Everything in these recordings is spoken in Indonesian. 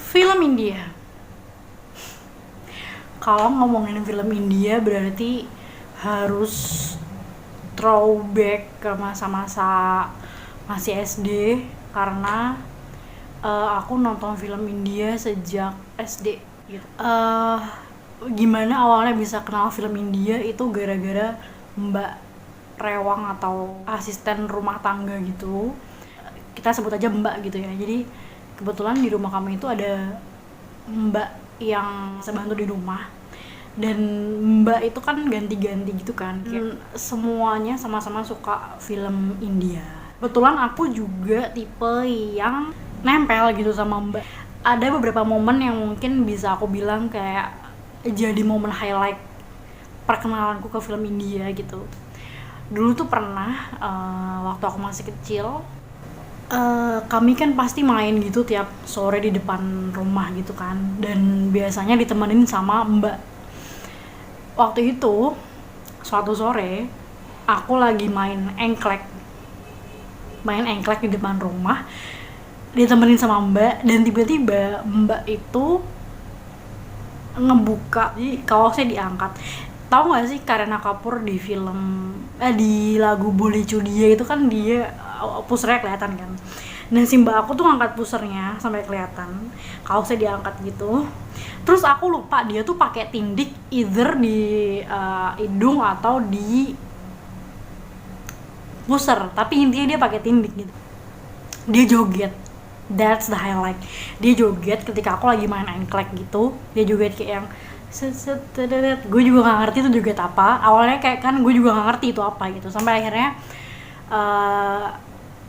Film India. Kalau ngomongin film India berarti harus throwback ke masa-masa masih SD, karena aku nonton film India sejak SD gitu. Gimana awalnya bisa kenal film India itu gara-gara Mbak Rewang atau asisten rumah tangga gitu. Kita sebut aja Mbak gitu ya. Jadi kebetulan di rumah kami itu ada Mbak yang sebantu di rumah, dan Mbak itu kan ganti-ganti gitu kan. Semuanya sama-sama suka film India. Kebetulan aku juga tipe yang nempel gitu sama Mbak. Ada beberapa momen yang mungkin bisa aku bilang kayak jadi momen highlight perkenalanku ke film India gitu. Dulu tuh pernah waktu aku masih kecil, kami kan pasti main gitu tiap sore di depan rumah gitu kan, dan biasanya ditemenin sama Mbak. Waktu itu suatu sore aku lagi main engklek di depan rumah, ditemenin sama Mbak, dan tiba-tiba Mbak itu ngebuka, jadi kaosnya diangkat. Tahu nggak sih Kareena Kapoor di film di lagu Boleh Cudia itu kan dia pusernya kelihatan kan. Nah si Mbak aku tuh ngangkat pusernya sampai kelihatan, kaosnya diangkat gitu. Terus aku lupa dia tuh pakai tindik either di hidung atau di puser, tapi intinya dia pakai tindik gitu. Dia joget, that's the highlight. Dia joget ketika aku lagi main engklek gitu. Dia joget kayak yang gue juga nggak ngerti itu joget apa. Awalnya kayak kan gue juga nggak ngerti itu apa gitu, sampai akhirnya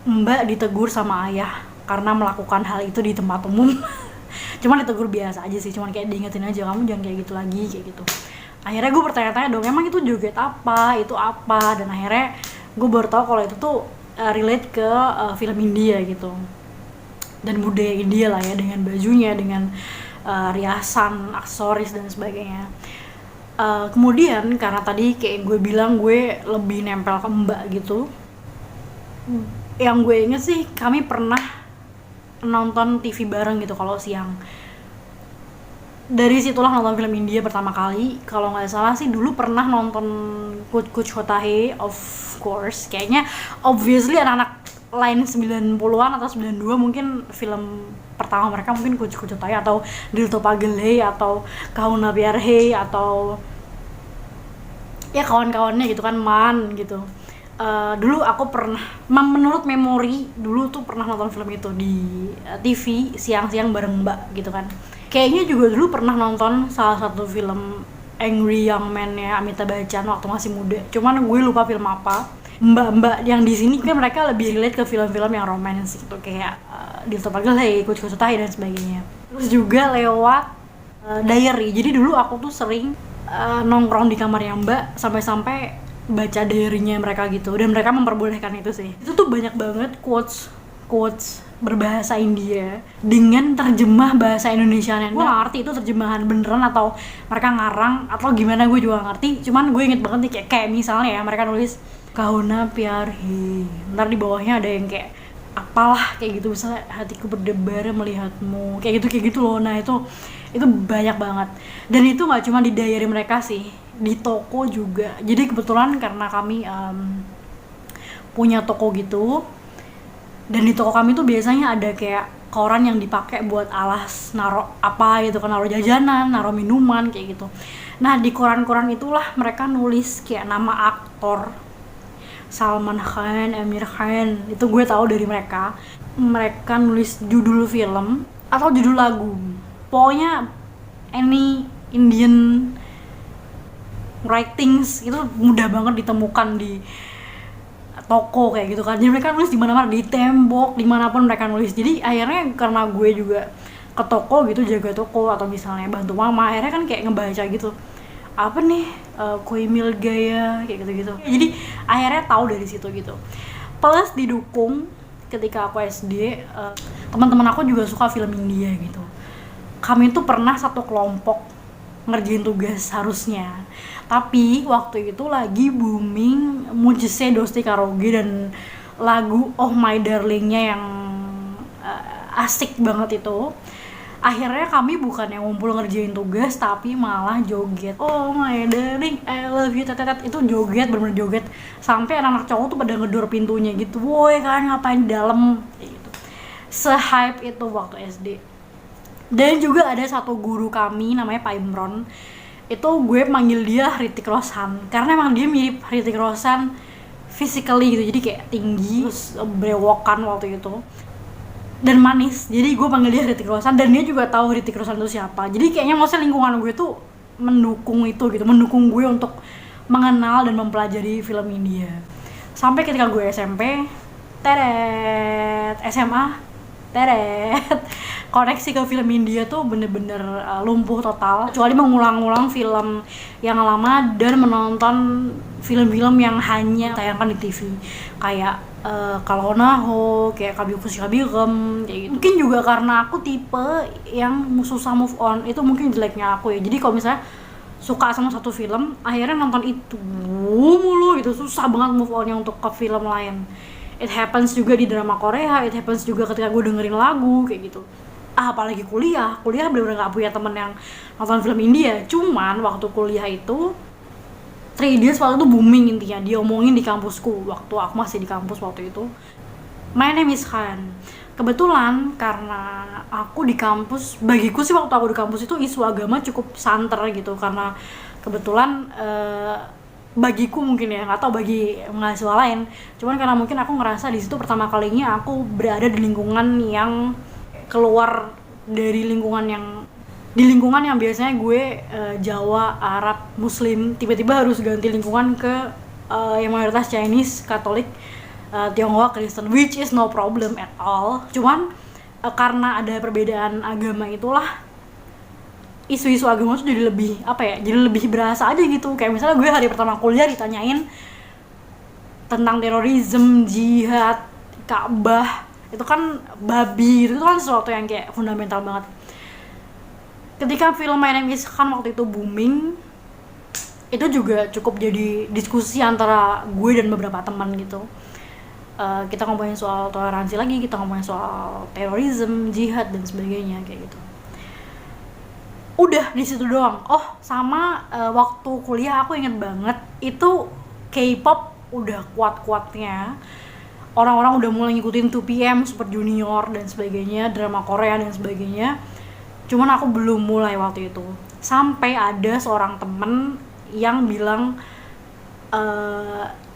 Mbak ditegur sama ayah karena melakukan hal itu di tempat umum. Cuman ditegur biasa aja sih, cuman kayak diingetin aja, kamu jangan kayak gitu lagi, kayak gitu. Akhirnya gue bertanya-tanya dong, emang itu joget apa, itu apa, dan akhirnya gue baru tahu kalau itu tuh relate ke film India gitu, dan budaya India lah ya, dengan bajunya, dengan riasan, aksesoris dan sebagainya. Kemudian karena tadi kayak gue bilang gue lebih nempel ke Mbak gitu, yang gue inget sih kami pernah nonton TV bareng gitu kalau siang. Dari situlah nonton film India pertama kali. Kalau nggak salah sih dulu pernah nonton Kuch Kuch Hota Hai, of course. Kayaknya obviously anak-anak lain 90-an atau 92 mungkin film pertama mereka mungkin Kuch Kuch Hota Hai atau Dil To Pagal Hai atau Kaho Na Pyar Hai atau ya kawan-kawannya gitu kan, Man gitu. Dulu aku pernah, menurut memori dulu tuh pernah nonton film itu di TV siang-siang bareng Mbak gitu kan. Kayaknya juga dulu pernah nonton salah satu film Angry Young Man-nya Amitabh Bachchan waktu masih muda. Cuman gue lupa film apa. Mbak-mbak yang di sini kan mereka lebih relate ke film-film yang romance gitu, kayak Dil To Pagal Hai, Kuch Kuch Hota Hai dan sebagainya. Terus juga lewat diary. Jadi dulu aku tuh sering nongkrong di kamarnya Mbak sampai-sampai baca diary-nya mereka gitu, dan mereka memperbolehkan itu sih. Itu tuh banyak banget quotes berbahasa India dengan terjemah bahasa Indonesianya. Gue gak ngerti itu terjemahan beneran atau mereka ngarang atau gimana, gue juga gak ngerti. Cuman gue inget banget nih kayak misalnya ya mereka nulis Kaho Na Pyar Hai, ntar di bawahnya ada yang kayak apalah kayak gitu, misalnya hatiku berdebar melihatmu, kayak gitu loh. Nah itu banyak banget, dan itu nggak cuma di diary mereka sih, di toko juga. Jadi kebetulan karena kami punya toko gitu, dan di toko kami tuh biasanya ada kayak koran yang dipakai buat alas naruh apa gitu kan, naruh jajanan, naruh minuman kayak gitu. Nah di koran-koran itulah mereka nulis kayak nama aktor, Salman Khan, Amir Khan, itu gue tahu dari mereka. Mereka nulis judul film atau judul lagu, pokoknya any Indian writings itu mudah banget ditemukan di toko kayak gitu kan. Jadi mereka nulis di mana-mana, di tembok, dimanapun mereka nulis. Jadi akhirnya karena gue juga ke toko gitu, jaga toko atau misalnya bantu mama, akhirnya kan kayak ngebaca gitu, apa nih kue mil gaya kayak gitu-gitu. Jadi akhirnya tahu dari situ gitu. Plus didukung ketika aku SD, teman-teman aku juga suka film India gitu. Kami tuh pernah satu kelompok ngerjain tugas harusnya, tapi waktu itu lagi booming Mujhse Dosti Karoge dan lagu Oh My Darling-nya yang asik banget itu. Akhirnya kami bukan yang ngumpul ngerjain tugas, tapi malah joget. Oh my darling, I love you, tetetet. Itu joget, bener-bener joget. Sampai anak-anak cowok tuh pada ngedor pintunya gitu. Woi, kalian ngapain di dalam? Kayak gitu. Se-hype itu waktu SD. Dan juga ada satu guru kami, namanya Pak Imron. Itu gue manggil dia Hrithik Roshan. Karena emang dia mirip Hrithik Roshan physically gitu. Jadi kayak tinggi, terus brewokan waktu itu. Dan manis, jadi gue panggil dia Hrithik Roshan, dan dia juga tahu Hrithik Roshan itu siapa. Jadi kayaknya maksudnya lingkungan gue tuh mendukung itu gitu, mendukung gue untuk mengenal dan mempelajari film India. Sampai ketika gue SMP, teret, SMA, teret, koneksi ke film India tuh bener-bener lumpuh total. Kecuali mengulang-ulang film yang lama dan menonton film-film yang hanya tayangkan di TV, kayak kalau Naho, kayak Kabikusi Kabigem, kayak gitu. Mungkin juga karena aku tipe yang susah move on, itu mungkin jeleknya aku ya. Jadi kalau misalnya suka sama satu film, akhirnya nonton itu mulu gitu, susah banget move onnya untuk ke film lain. It happens juga di drama Korea, it happens juga ketika gue dengerin lagu kayak gitu. Apalagi kuliah bener-bener gak punya temen yang nonton film India. Cuman waktu kuliah itu 3 Idiots waktu itu booming, intinya diomongin di kampusku waktu aku masih di kampus waktu itu. My name is Khan. Kebetulan karena aku di kampus, bagiku sih waktu aku di kampus itu isu agama cukup santer gitu, karena kebetulan bagiku mungkin ya, nggak tahu bagi mahasiswa lain, cuman karena mungkin aku ngerasa di situ pertama kalinya aku berada di lingkungan yang keluar dari lingkungan yang biasanya gue Jawa, Arab, Muslim, tiba-tiba harus ganti lingkungan ke yang mayoritas Chinese, Katolik, Tionghoa, Kristen, which is no problem at all. Cuman karena ada perbedaan agama itulah isu-isu agama tuh jadi lebih jadi lebih berasa aja gitu. Kayak misalnya gue hari pertama kuliah ditanyain tentang terorisme, jihad, Ka'bah, itu kan babi, itu kan sesuatu yang kayak fundamental banget. Ketika film My Name is Khan waktu itu booming, itu juga cukup jadi diskusi antara gue dan beberapa teman gitu. Kita ngomongin soal toleransi lagi, kita ngomongin soal terorisme, jihad dan sebagainya kayak gitu. Udah di situ doang. Oh, sama waktu kuliah aku inget banget itu K-pop udah kuat-kuatnya. Orang-orang udah mulai ngikutin 2PM, Super Junior dan sebagainya, drama Korea dan sebagainya. Cuman aku belum mulai waktu itu. Sampai ada seorang temen yang bilang,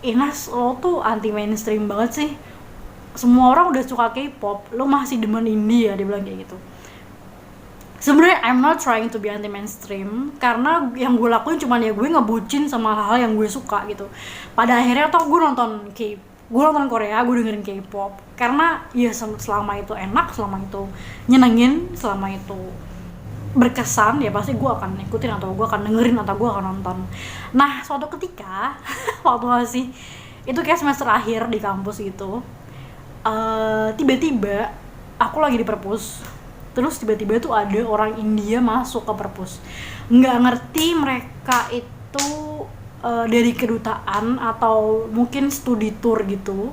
Inas, lo tuh anti mainstream banget sih. Semua orang udah suka K-pop, lo masih demen indie ya, dia bilang kayak gitu. Sebenarnya I'm not trying to be anti mainstream, karena yang gue lakuin cuman ya gue ngebucin sama hal-hal yang gue suka gitu. Pada akhirnya toh gue nonton Korea, gue dengerin K-pop karena ya selama itu enak, selama itu nyenengin, selama itu berkesan, ya pasti gue akan ikutin atau gue akan dengerin atau gue akan nonton. Nah, suatu ketika waktu masih itu kayak semester akhir di kampus gitu, tiba-tiba aku lagi di perpus, terus tiba-tiba tuh ada orang India masuk ke perpus. Nggak ngerti mereka itu dari kedutaan atau mungkin studi tour gitu.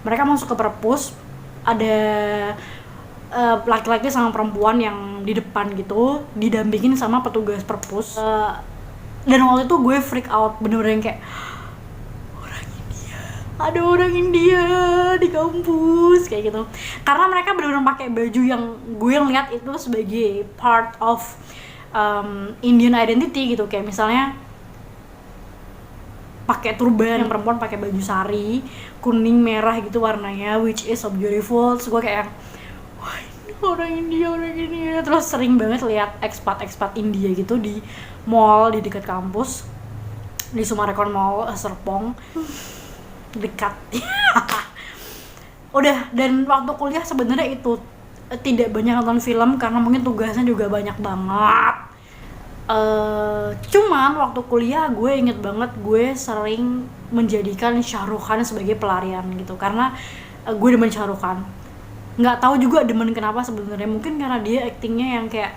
Mereka masuk ke perpus, ada laki-laki sama perempuan yang di depan gitu, didampingin sama petugas perpus. Dan waktu itu gue freak out, bener-bener yang kayak ada orang India di kampus kayak gitu. Karena mereka benar-benar pakai baju yang gue lihat itu sebagai part of Indian identity gitu. Kayak misalnya pakai turban, yang perempuan pakai baju sari kuning merah gitu warnanya, which is so beautiful. Terus gue kayak, wah ini orang India. Terus sering banget lihat expat India gitu di mall di dekat kampus, di Sumarekon Mall, Serpong, dekat. Udah, dan waktu kuliah sebenarnya itu tidak banyak nonton film karena mungkin tugasnya juga banyak banget. Cuman waktu kuliah gue inget banget gue sering menjadikan Shah Rukh Khan sebagai pelarian gitu, karena gue demen Shah Rukh Khan. Nggak tahu juga demen kenapa sebenarnya, mungkin karena dia actingnya yang kayak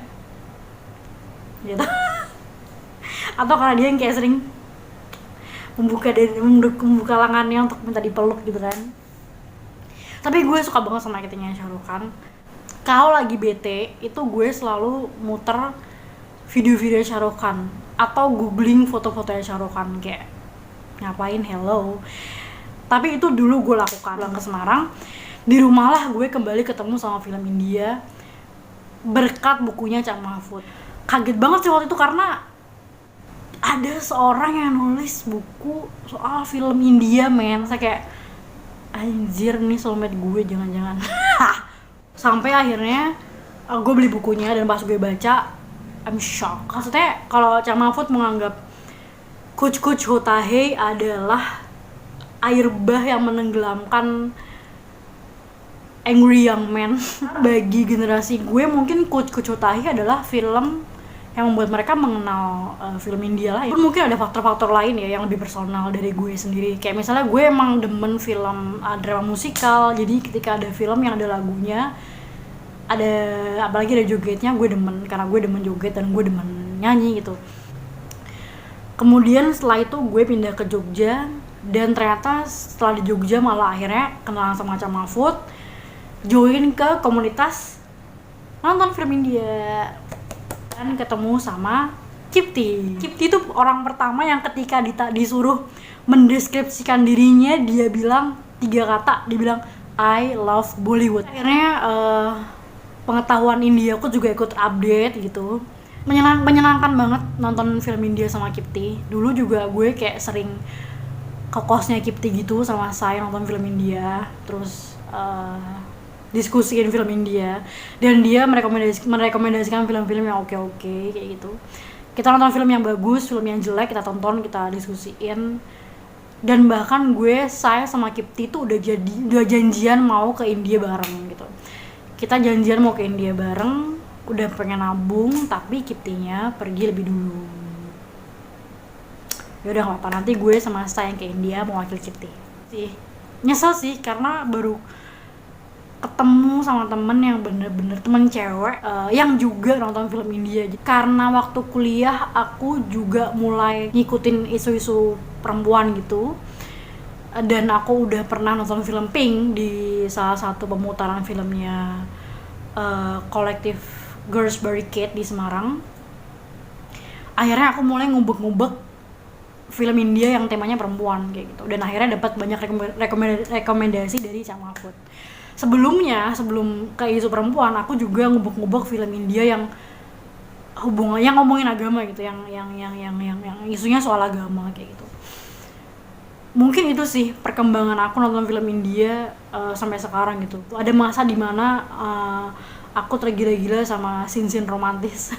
gitu atau karena dia yang kayak sering membuka lengannya untuk minta dipeluk gitu kan. Tapi gue suka banget sama actingnya Shah Rukh Khan. Kalau lagi bete itu gue selalu muter video-video Shah Rukh Khan atau googling foto-fotonya Shah Rukh Khan, kayak ngapain, hello. Tapi itu dulu gue lakukan. Pulang ke Semarang, di rumah lah gue kembali ketemu sama film India berkat bukunya Cak Mahfud. Kaget banget sih waktu itu karena ada seorang yang nulis buku soal film India, men. Saya kayak, anjir, nih soulmate gue jangan-jangan. Sampai akhirnya gue beli bukunya dan pas gue baca, I'm shocked. Maksudnya kalau Cak Mahfud menganggap Kuch Kuch Hota Hai adalah air bah yang menenggelamkan angry young men. Bagi generasi gue mungkin Kuch Kuch Hota Hai adalah film yang membuat mereka mengenal film India lah. Mungkin ada faktor-faktor lain ya yang lebih personal dari gue sendiri. Kayak misalnya gue emang demen film drama musikal, jadi ketika ada film yang ada lagunya, ada apalagi ada jogetnya, gue demen karena gue demen joget dan gue demen nyanyi gitu. Kemudian setelah itu gue pindah ke Jogja, dan ternyata setelah di Jogja malah akhirnya kenalan sama Cak Mahfud, join ke komunitas nonton film India, dan ketemu sama Kipti. Kipti itu orang pertama yang ketika disuruh mendeskripsikan dirinya, dia bilang 3 kata, dia bilang I love Bollywood. Akhirnya pengetahuan India aku juga ikut update gitu. Menyenangkan banget nonton film India sama Kipti. Dulu juga gue kayak sering ke kosnya Kipti gitu sama saya nonton film India, terus diskusiin film India, dan dia merekomendasikan film-film yang oke kayak gitu. Kita nonton film yang bagus, film yang jelek kita tonton, kita diskusiin. Dan bahkan saya sama Kipti tuh udah janjian mau ke India bareng gitu. Kita janjian mau ke India bareng, udah pengen nabung, tapi Kiptinya pergi lebih dulu. Ya udah, nggak apa-apa, nanti gue sama saya yang ke India mau wakil Kipti. Nyesel sih karena baru ketemu sama temen yang bener-bener temen cewek yang juga nonton film India. Karena waktu kuliah aku juga mulai ngikutin isu-isu perempuan gitu, dan aku udah pernah nonton film Pink di salah satu pemutaran filmnya kolektif Girls Barricade di Semarang. Akhirnya aku mulai ngubek-ngubek film India yang temanya perempuan kayak gitu, dan akhirnya dapat banyak rekomendasi dari Cak Mahfud. Sebelum ke isu perempuan, aku juga ngubek-ngubek film India yang hubungannya ngomongin agama gitu, yang isunya soal agama kayak gitu. Mungkin itu sih perkembangan aku nonton film India sampai sekarang gitu. Ada masa dimana aku tergila-gila sama scene-scene romantis.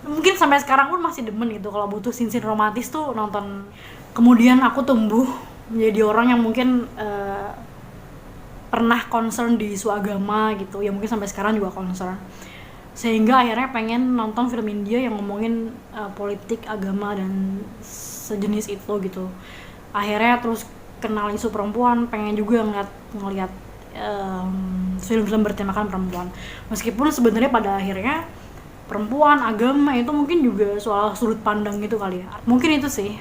Mungkin sampai sekarang pun masih demen gitu kalau butuh scene-scene romantis tuh nonton. Kemudian aku tumbuh menjadi orang yang mungkin pernah concern di isu agama gitu, ya mungkin sampai sekarang juga concern, sehingga akhirnya pengen nonton film India yang ngomongin politik, agama, dan sejenis itu gitu. Akhirnya terus kenal isu perempuan, pengen juga ngeliat film-film bertemakan perempuan, meskipun sebenarnya pada akhirnya perempuan, agama itu mungkin juga soal sudut pandang gitu kali ya. Mungkin itu sih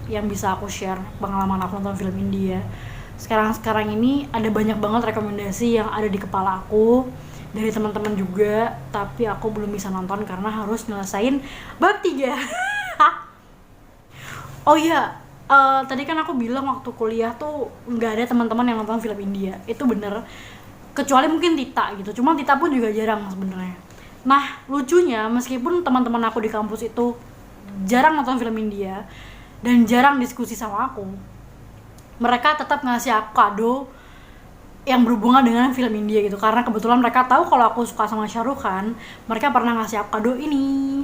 yang bisa aku share pengalaman aku nonton film India. Sekarang ini ada banyak banget rekomendasi yang ada di kepala aku dari teman-teman juga, tapi aku belum bisa nonton karena harus nyelesain bab 3. Oh iya, tadi kan aku bilang waktu kuliah tuh nggak ada teman-teman yang nonton film India. Itu bener, kecuali mungkin Tita gitu. Cuma Tita pun juga jarang sebenarnya. Nah, lucunya meskipun teman-teman aku di kampus itu jarang nonton film India dan jarang diskusi sama aku, mereka tetap ngasih aku kado yang berhubungan dengan film India gitu. Karena kebetulan mereka tahu kalau aku suka sama Shah Rukh Khan, mereka pernah ngasih aku kado ini.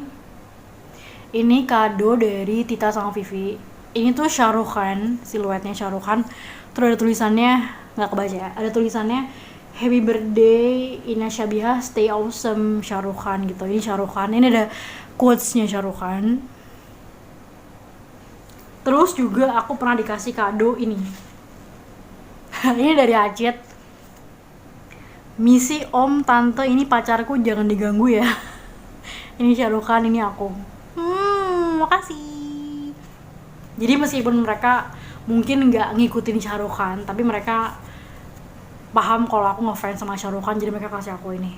Ini kado dari Tita sama Vivi. Ini tuh Shah Rukh Khan, siluetnya Shah Rukh Khan. Terus ada tulisannya, nggak kebaca ya, ada tulisannya Happy birthday Ina Syabiha, stay awesome Shah Rukh Khan gitu. Ini Shah Rukh Khan, ini ada quotes-nya Shah Rukh Khan. Terus juga aku pernah dikasih kado ini. Ini dari Acit. Misi om, tante, ini pacarku, jangan diganggu ya. Ini Shah Rukh Khan, ini aku. Makasih. Jadi meskipun mereka mungkin nggak ngikutin Shah Rukh Khan, tapi mereka paham kalau aku ngefans sama Shah Rukh Khan, jadi mereka kasih aku ini.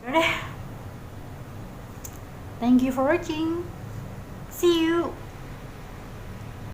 Udah deh, thank you for watching.